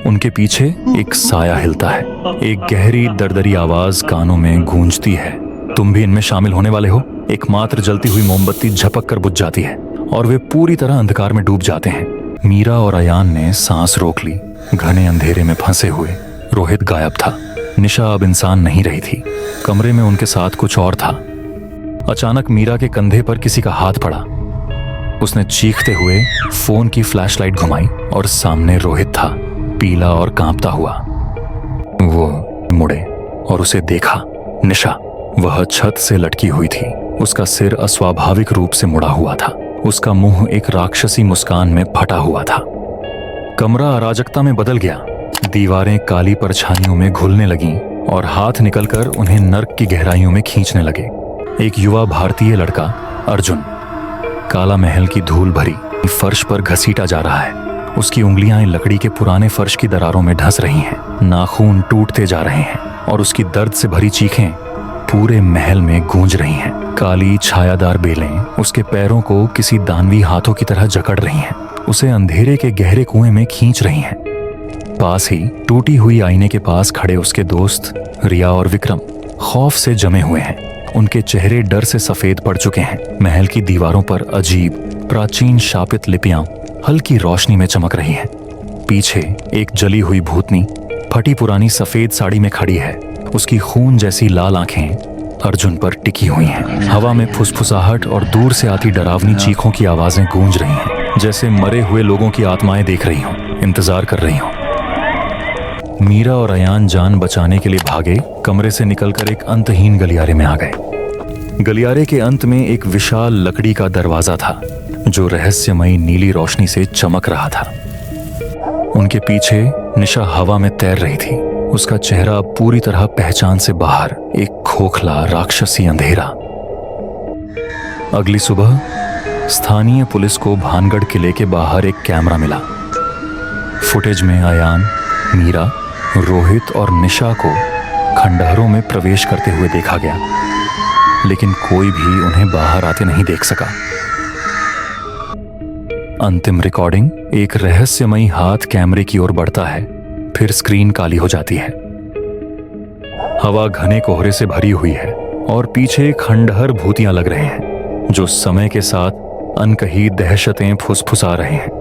उनके पीछे एक साया हिलता है। एक गहरी दरदरी आवाज कानों में गूंजती है, तुम भी इनमें शामिल होने वाले हो। एकमात्र जलती हुई मोमबत्ती झपक कर बुझ जाती है और वे पूरी तरह अंधकार में डूब जाते हैं। मीरा और अयान ने सांस रोक ली। घने अंधेरे में फंसे हुए रोहित गायब था। निशा अब इंसान नहीं रही थी। कमरे में उनके साथ कुछ और था। अचानक मीरा के कंधे पर किसी का हाथ पड़ा। उसने चीखते हुए फोन की फ्लैशलाइट घुमाई और सामने रोहित था, पीला और कांपता हुआ। वो मुड़े और उसे देखा। निशा, वह छत से लटकी हुई थी। उसका सिर अस्वाभाविक रूप से मुड़ा हुआ था। उसका मुंह एक राक्षसी मुस्कान में फटा हुआ था। कमरा अराजकता में बदल गया। दीवारें काली परछाइयों में घुलने लगीं और हाथ निकलकर उन्हें नर्क की गहराइयों में खींचने लगे। एक युवा भारतीय लड़का अर्जुन काला महल की धूल भरी फर्श पर घसीटा जा रहा है। उसकी उंगलियां लकड़ी के पुराने फर्श की दरारों में ढस रही हैं। नाखून टूटते जा रहे हैं और उसकी दर्द से भरी चीखें पूरे महल में गूंज रही हैं। काली छायादार बेलें उसके पैरों को किसी दानवी हाथों की तरह जकड़ रही हैं, उसे अंधेरे के गहरे कुएं में खींच रही हैं। पास ही टूटी हुई आईने के पास खड़े उसके दोस्त रिया और विक्रम खौफ से जमे हुए हैं। उनके चेहरे डर से सफेद पड़ चुके हैं। महल की दीवारों पर अजीब प्राचीन शापित लिपियां हल्की रोशनी में चमक रही हैं। पीछे एक जली हुई भूतनी फटी पुरानी सफेद साड़ी में खड़ी है। उसकी खून जैसी लाल आंखें अर्जुन पर टिकी हुई हैं। हवा में फुसफुसाहट और दूर से आती डरावनी चीखों की आवाजें गूंज रही हैं, जैसे मरे हुए लोगों की आत्माएं देख रही हों, इंतजार कर रही हों। मीरा और अयान जान बचाने के लिए भागे। कमरे से निकलकर एक अंतहीन गलियारे में आ गए। गलियारे के अंत में एक विशाल लकड़ी का दरवाजा था जो रहस्यमयी नीली रोशनी से चमक रहा था। उनके पीछे निशा हवा में तैर रही थी। उसका चेहरा पूरी तरह पहचान से बाहर, एक खोखला राक्षसी अंधेरा। अगली सुबह स्थानीय पुलिस को भानगढ़ किले के बाहर एक कैमरा मिला। फुटेज में अयान, मीरा, रोहित और निशा को खंडहरों में प्रवेश करते हुए देखा गया, लेकिन कोई भी उन्हें बाहर आते नहीं देख सका। अंतिम रिकॉर्डिंग, एक रहस्यमयी हाथ कैमरे की ओर बढ़ता है, फिर स्क्रीन काली हो जाती है। हवा घने कोहरे से भरी हुई है और पीछे खंडहर भूतियां लग रहे हैं जो समय के साथ अनकही दहशतें फुसफुसा रहे हैं।